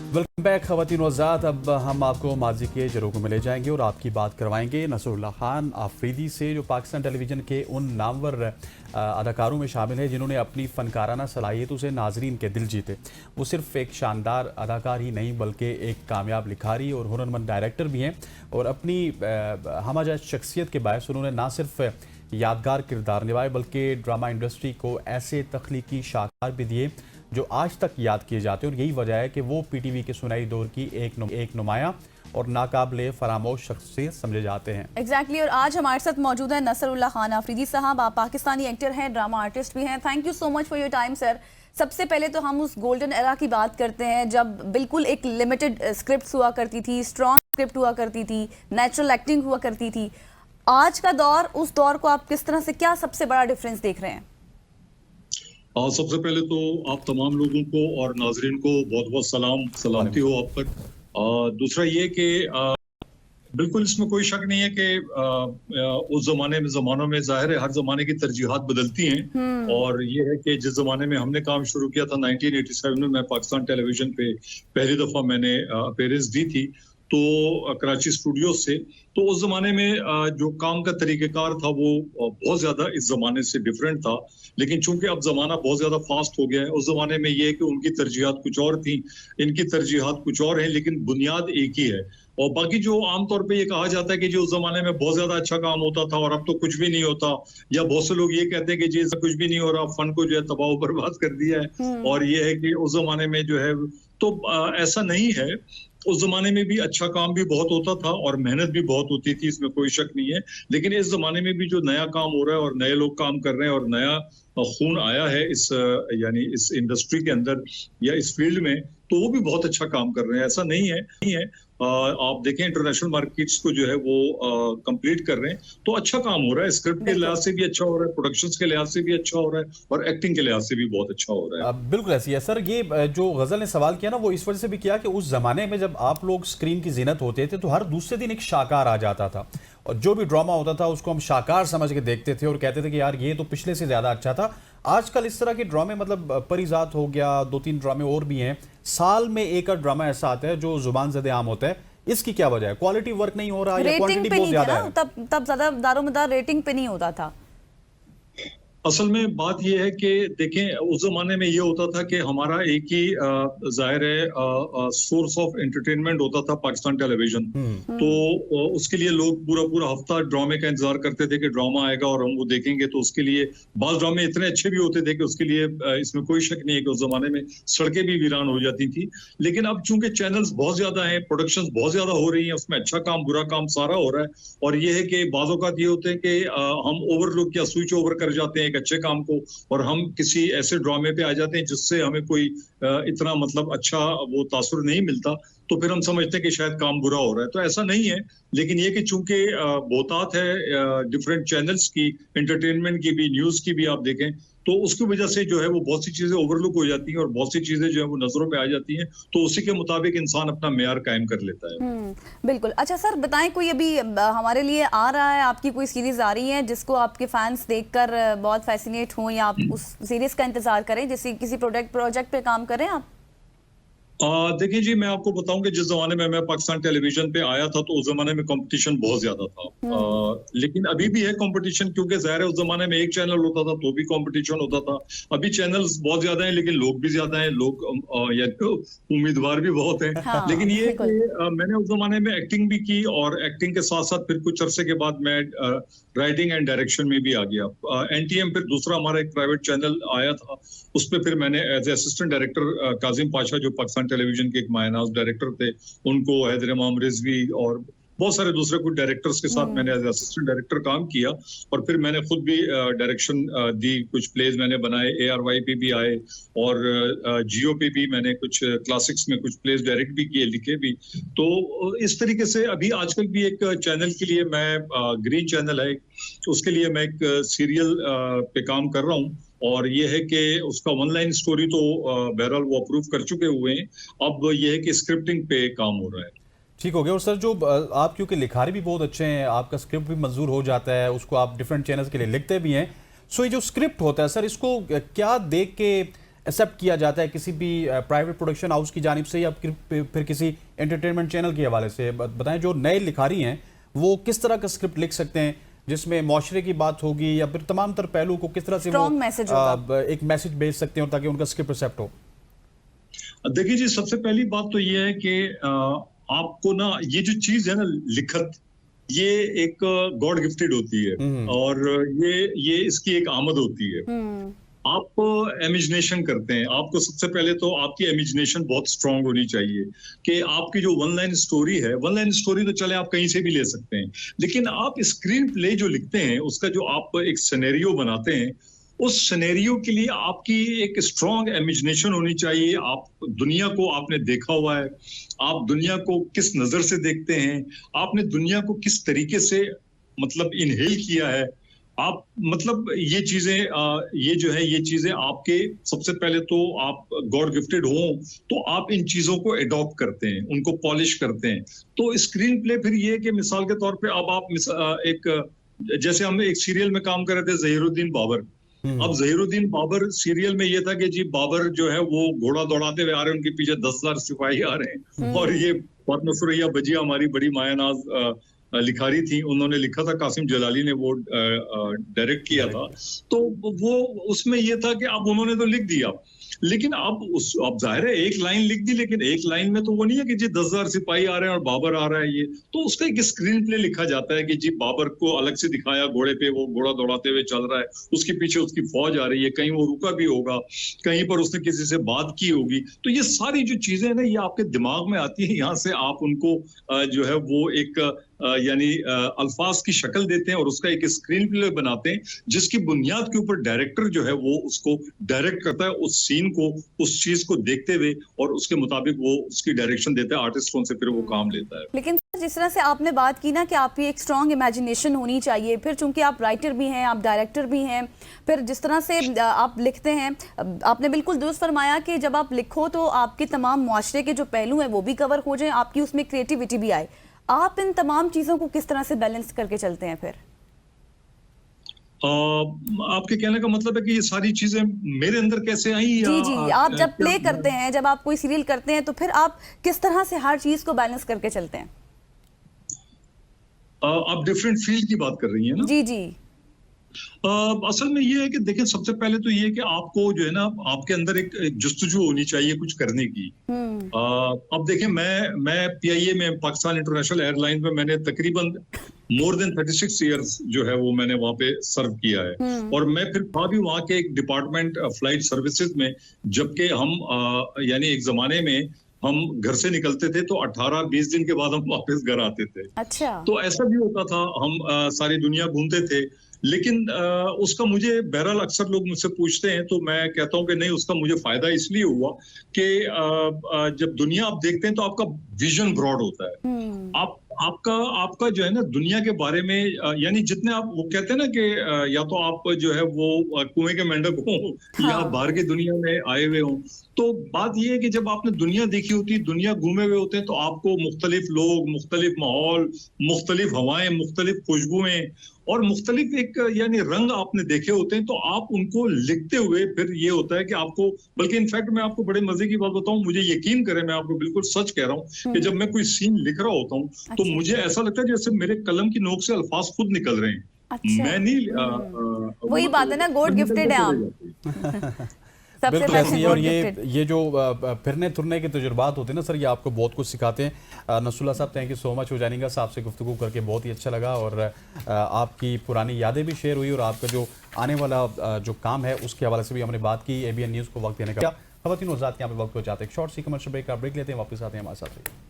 Welcome back खवातीन वज़ात। अब हम आपको माजी के जरूर में ले जाएंगे और आपकी बात करवाएंगे नसरुल्लाह खान आफरीदी से, जो पाकिस्तान टेलीविज़न के उन नामवर अदाकारों में शामिल है जिन्होंने अपनी फ़नकाराना सलाहियतों से नाजरीन के दिल जीते। वो सिर्फ एक शानदार अदाकार ही नहीं बल्कि एक कामयाब लिखारी और हुनरमंद डायरेक्टर भी हैं, और अपनी हमजात शख्सियत के बायस उन्होंने ना सिर्फ यादगार किरदार निभाए बल्कि ड्रामा इंडस्ट्री को ऐसे तख्लीकी शाहकार भी दिए जो आज तक याद किए जाते हैं। और यही वजह है कि वो पीटीवी के सुनहरी दौर की एक नुमाया और नाकाबिले फरामोश शख्सियत समझे जाते हैं। एग्जैक्टली और आज हमारे साथ मौजूद है नसरुल्लाह खान आफरीदी साहब। आप पाकिस्तानी एक्टर हैं, ड्रामा आर्टिस्ट भी हैं। Thank you so much for your time sir. सबसे पहले तो हम उस गोल्डन एरा की बात करते हैं जब बिल्कुल एक लिमिटेड स्क्रिप्ट हुआ करती थी, स्ट्रॉन्ग स्क्रिप्ट हुआ करती थी, नेचुरल एक्टिंग हुआ करती थी। आज का दौर, उस दौर को आप किस तरह से, क्या सबसे बड़ा डिफरेंस देख रहे हैं? सबसे पहले तो आप तमाम लोगों को और नाजरीन को बहुत बहुत सलामती हो आप पर। दूसरा ये कि बिल्कुल इसमें कोई शक नहीं है कि उस जमानों में जाहिर है हर जमाने की तरजीहात बदलती हैं। और ये है कि जिस जमाने में हमने काम शुरू किया था 1987 में, मैं पाकिस्तान टेलीविजन पे पहली दफा मैंने अपीयरेंस दी थी तो कराची स्टूडियो से। तो उस जमाने में जो काम का तरीकेकार था वो बहुत ज्यादा इस जमाने से डिफरेंट था। लेकिन चूंकि अब जमाना बहुत ज्यादा फास्ट हो गया है, उस जमाने में ये है कि उनकी तरजीहात कुछ और थी, इनकी तरजीहात कुछ और हैं, लेकिन बुनियाद एक ही है। और बाकी जो आमतौर पे ये कहा जाता है कि जो उस जमाने में बहुत ज्यादा अच्छा काम होता था और अब तो कुछ भी नहीं होता, या बहुत से लोग ये कहते हैं कि जी कुछ भी नहीं हो रहा, फन को जो है तबाह बर्बाद कर दिया है। और ये है कि उस जमाने में जो है तो ऐसा नहीं है। उस जमाने में भी अच्छा काम भी बहुत होता था और मेहनत भी बहुत होती थी, इसमें कोई शक नहीं है। लेकिन इस जमाने में भी जो नया काम हो रहा है और नए लोग काम कर रहे हैं और नया खून आया है इस यानी इस इंडस्ट्री के अंदर या इस फील्ड में, तो वो भी बहुत अच्छा काम कर रहे हैं। ऐसा नहीं है आप देखें इंटरनेशनल मार्केट्स को जो है वो कंप्लीट कर रहे हैं, तो अच्छा काम हो रहा है। स्क्रिप्ट के लिहाज से भी अच्छा हो रहा है, प्रोडक्शंस के लिहाज से भी अच्छा हो रहा है और एक्टिंग के लिहाज से भी बहुत अच्छा हो रहा है। बिल्कुल ऐसी है सर। ये जो गजल ने सवाल किया ना, वो इस वजह से भी किया कि उस जमाने में जब आप लोग स्क्रीन की जीनत होते थे तो हर दूसरे दिन एक शाहकार आ जाता था, और जो भी ड्रामा होता था उसको हम शाहकार समझ के देखते थे और कहते थे कि यार ये तो पिछले से ज्यादा अच्छा था। आजकल इस तरह के ड्रामे, मतलब परिजात हो गया, 2-3 ड्रामे और भी हैं, साल में एक ड्रामा ऐसा आता है जो जुबान ज़दे आम होता है। इसकी क्या वजह है? क्वालिटी वर्क नहीं हो रहा या क्वांटिटी बहुत ज्यादा है? तब ज्यादा दारोमदार रेटिंग पे नहीं होता था। असल में बात यह है कि देखें उस जमाने में ये होता था कि हमारा एक ही जाहिर है सोर्स ऑफ एंटरटेनमेंट होता था, पाकिस्तान टेलीविजन। तो उसके लिए लोग पूरा पूरा हफ्ता ड्रामे का इंतजार करते थे कि ड्रामा आएगा और हम वो देखेंगे। तो उसके लिए बाज ड्रामे इतने अच्छे भी होते थे कि उसके लिए इसमें कोई शक नहीं है कि उस जमाने में सड़कें भी वीरान हो जाती थी। लेकिन अब चूंकि चैनल्स बहुत ज्यादा हैं, प्रोडक्शन बहुत ज्यादा हो रही है, उसमें अच्छा काम बुरा काम सारा हो रहा है। और ये है कि बाज़ औक़ात ये होते हैं कि हम ओवरलुक या स्विच ओवर कर जाते हैं एक अच्छे काम को, और हम किसी ऐसे ड्रामे पे आ जाते हैं जिससे हमें कोई इतना मतलब अच्छा वो तासुर नहीं मिलता, तो फिर हम समझते हैं कि शायद काम बुरा हो रहा है। तो ऐसा नहीं है। लेकिन ये कि चूंकि बहुतात है डिफरेंट चैनल्स की, एंटरटेनमेंट की भी, न्यूज की भी आप देखें, तो उसकी वजह से जो है वो बहुत सी चीजें ओवरलुक हो जाती हैं और बहुत सी चीजें जो है वो नजरों पे आ जाती हैं। तो उसी के मुताबिक इंसान अपना मेयार कायम कर लेता है। बिल्कुल। अच्छा सर बताएं, कोई अभी हमारे लिए आ रहा है, आपकी कोई सीरीज आ रही है जिसको आपके फैंस देखकर बहुत फैसिनेट हों या आप उस सीरीज का इंतजार करें, जैसे किसी प्रोजेक्ट पे काम करें आप? देखिए जी, मैं आपको बताऊं कि जिस जमाने में मैं पाकिस्तान टेलीविजन पे आया था तो उस जमाने में कंपटीशन बहुत ज्यादा था। लेकिन अभी भी है कंपटीशन, क्योंकि जाहिर है उस जमाने में एक चैनल होता था तो भी कंपटीशन होता था। अभी चैनल्स बहुत ज्यादा हैं लेकिन लोग भी ज्यादा हैं, लोग या तो उम्मीदवार भी बहुत हैं। हाँ, लेकिन ये मैंने उस जमाने में एक्टिंग भी की और एक्टिंग के साथ साथ फिर कुछ अरसे के बाद मैं राइटिंग एंड डायरेक्शन में भी आ गया। एनटीएम फिर दूसरा हमारा एक प्राइवेट चैनल आया था, उस पर फिर मैंने as assistant director Kazim Pasha जो पाकिस्तान टेलीविजन के एक मायनाज डायरेक्टर थे, उनको, हैदर इमाम रिजवी और बहुत सारे दूसरे कुछ डायरेक्टर्स के साथ मैंने एज असिस्टेंट डायरेक्टर काम किया। और फिर मैंने खुद भी डायरेक्शन दी, कुछ प्लेज मैंने बनाए, ARY पे भी आए और जियो पे भी मैंने कुछ क्लासिक्स में कुछ प्लेज डायरेक्ट भी किए, लिखे भी। तो इस तरीके से अभी आजकल भी एक चैनल के लिए मैं ग्रीन चैनल है, उसके लिए मैं एक सीरियल पे काम कर रहा हूँ। और ये है कि उसका ऑनलाइन स्टोरी तो बहरहाल वो अप्रूव कर चुके हुए हैं, अब ये है कि स्क्रिप्टिंग पे काम हो रहा है। ठीक हो गया। और सर जो आप, क्योंकि लिखारी भी बहुत अच्छे हैं, आपका स्क्रिप्ट भी मंजूर हो जाता है, उसको आप डिफरेंट चैनल्स के लिए लिखते भी हैं, सो ये जो स्क्रिप्ट होता है सर, इसको क्या देख के एक्सेप्ट किया जाता है किसी भी प्राइवेट प्रोडक्शन हाउस की जानिब से या फिर किसी एंटरटेनमेंट चैनल के हवाले से? बताएं, जो नए लिखारी हैं वो किस तरह का स्क्रिप्ट लिख सकते हैं जिसमें मुआशरे की बात होगी या फिर तमाम तर पहलू को किस तरह से वो एक मैसेज भेज सकते हैं ताकि उनका स्क्रिप्ट एक्सेप्ट हो? देखिए जी, सबसे पहली बात तो ये है कि आपको ना ये जो चीज है ना लिखत, ये एक गॉड गिफ्टेड होती है और ये इसकी एक आमद होती है। आप इमेजिनेशन करते हैं, आपको सबसे पहले तो आपकी इमेजिनेशन बहुत स्ट्रांग होनी चाहिए कि आपकी जो वन लाइन स्टोरी है, वन लाइन स्टोरी तो चले आप कहीं से भी ले सकते हैं, लेकिन आप स्क्रीन प्ले जो लिखते हैं उसका जो आप एक सिनेरियो बनाते हैं, उस सिनेरियो के लिए आपकी एक स्ट्रांग इमेजिनेशन होनी चाहिए। आप दुनिया को आपने देखा हुआ है, आप दुनिया को किस नजर से देखते हैं, आपने दुनिया को किस तरीके से मतलब इनहेल किया है, आप मतलब ये चीजें आपके सबसे पहले तो आप गॉड गिफ्टेड हो तो आप इन चीजों को एडॉप्ट करते हैं, उनको पॉलिश करते हैं। तो स्क्रीन प्ले फिर ये कि मिसाल के तौर पे अब आप जैसे हम एक सीरियल में काम कर रहे थे ज़हीरुद्दीन बाबर। अब ज़हीरुद्दीन बाबर सीरियल में ये था कि जी बाबर जो है वो घोड़ा दौड़ाते हुए आ रहे हैं, उनके पीछे 10,000 सिपाही आ रहे हैं और ये फातिमा सुरैया बजिया हमारी बड़ी मायानाज लिखारी थी, उन्होंने लिखा था, कासिम जलाली ने वो डायरेक्ट किया था। तो वो उसमें ये था कि अब उन्होंने तो लिख दिया, लेकिन अब जाहिर है एक लाइन लिख दी, लेकिन एक लाइन में तो वो नहीं है कि जी 10,000 सिपाही आ रहे हैं और बाबर आ रहा है। ये तो उसका एक स्क्रीन प्ले लिखा जाता है कि जी बाबर को अलग से दिखाया, घोड़े पे वो घोड़ा दौड़ाते हुए चल रहा है, उसके पीछे उसकी फौज आ रही है, कहीं वो रुका भी होगा, कहीं पर उसने किसी से बात की होगी। तो ये सारी जो चीजें ना ये आपके दिमाग में आती है, यहाँ से आप उनको जो है वो एक यानी अल्फाज की शक्ल देते हैं और उसका एक स्क्रीन प्ले बनाते हैं, जिसकी बुनियाद के ऊपर डायरेक्टर जो है वो उसको डायरेक्ट करता है, उस सीन को, उस चीज को देखते हुए, और उसके मुताबिक वो उसकी डायरेक्शन देता है आर्टिस्टों से, फिर वो काम लेता है। लेकिन जिस तरह से आपने बात की ना कि आपकी एक स्ट्रॉन्ग इमेजिनेशन होनी चाहिए, फिर चूंकि आप राइटर भी हैं, आप डायरेक्टर भी हैं, फिर जिस तरह से आप लिखते हैं, आपने बिल्कुल दुरुस्त फरमाया कि जब आप लिखो तो आपके तमाम मुआशरे के जो पहलू हैं वो भी कवर हो जाएं, आपकी उसमें क्रिएटिविटी भी आए। आप इन तमाम चीजों को किस तरह से बैलेंस करके चलते हैं फिर? आपके कहने का मतलब है कि ये सारी चीजें मेरे अंदर कैसे आई? जी, आप जब प्ले करते हैं, जब आप कोई सीरियल करते हैं, तो फिर आप किस तरह से हर चीज को बैलेंस करके चलते हैं? आप डिफरेंट फील्ड की बात कर रही हैं ना? जी। असल में ये है कि देखिए, सबसे पहले तो ये है कि आपको जो है ना आपके अंदर एक जुस्तजू होनी चाहिए कुछ करने की। अब देखिए, मैं PIA में, पाकिस्तान इंटरनेशनल एयरलाइन में मैंने तकरीबन मोर देन 36 इयर्स जो है वो मैंने वहां पे सर्व किया है, और मैं फिर था भी वहां के एक डिपार्टमेंट फ्लाइट सर्विसेज में, जबकि हम यानी एक जमाने में हम घर से निकलते थे तो 18-20 दिन के बाद हम वापस घर आते थे। अच्छा। तो ऐसा भी होता था, हम सारी दुनिया घूमते थे, लेकिन उसका मुझे बहरहाल अक्सर लोग मुझसे पूछते हैं तो मैं कहता हूं कि नहीं, उसका मुझे फायदा इसलिए हुआ कि जब दुनिया आप देखते हैं तो आपका विजन ब्रॉड होता है। आपका जो है ना दुनिया के बारे में यानी जितने आप, वो कहते हैं ना कि या तो आप जो है वो कुएं के मेंढक हो या बाहर की दुनिया में आए हुए हो। तो बात ये है कि जब आपने दुनिया देखी होती है, दुनिया घूमे हुए होते हैं, तो आपको मुख्तलिफ लोग, मुख्तलिफ माहौल, मुख्तलिफ हवाएं, मुख्तलिफ खुशबुएं और मुख्तलिफ एक यानी रंग आपने देखे होते हैं, तो आप उनको लिखते हुए फिर ये होता है कि आपको, बल्कि इनफैक्ट मैं आपको बड़े मजे की बात बताऊं, मुझे यकीन करें, मैं आपको बिल्कुल सच कह रहा हूं कि जब मैं कोई सीन लिख रहा होता हूं तो मुझे ऐसा लगता है जैसे मेरे कलम की नोक से अल्फाज खुद निकल रहे हैं। अच्छा। मैं नहीं वही बात है ना, गॉड गिफ्टेड है आप। बिल्कुल ऐसी। और ये जो फिरने तुरने के तजुर्बात होते हैं ना सर, ये आपको बहुत कुछ सिखाते हैं। नसरुल्लाह साहब, थैंक यू सो मच हो जाएगा, आपसे गुफ्तगू करके बहुत ही अच्छा लगा, और आपकी पुरानी यादें भी शेयर हुई, और आपका जो आने वाला जो काम है उसके हवाले से भी हमने बात की। ABN न्यूज़ को वक्त देने का खवातीन और ज़ात यहाँ पे वक्त हो जाते हैं। एक शॉर्ट सी कमर्शियल ब्रेक का ब्रेक लेते हैं, वापस आते हैं हमारे साथ।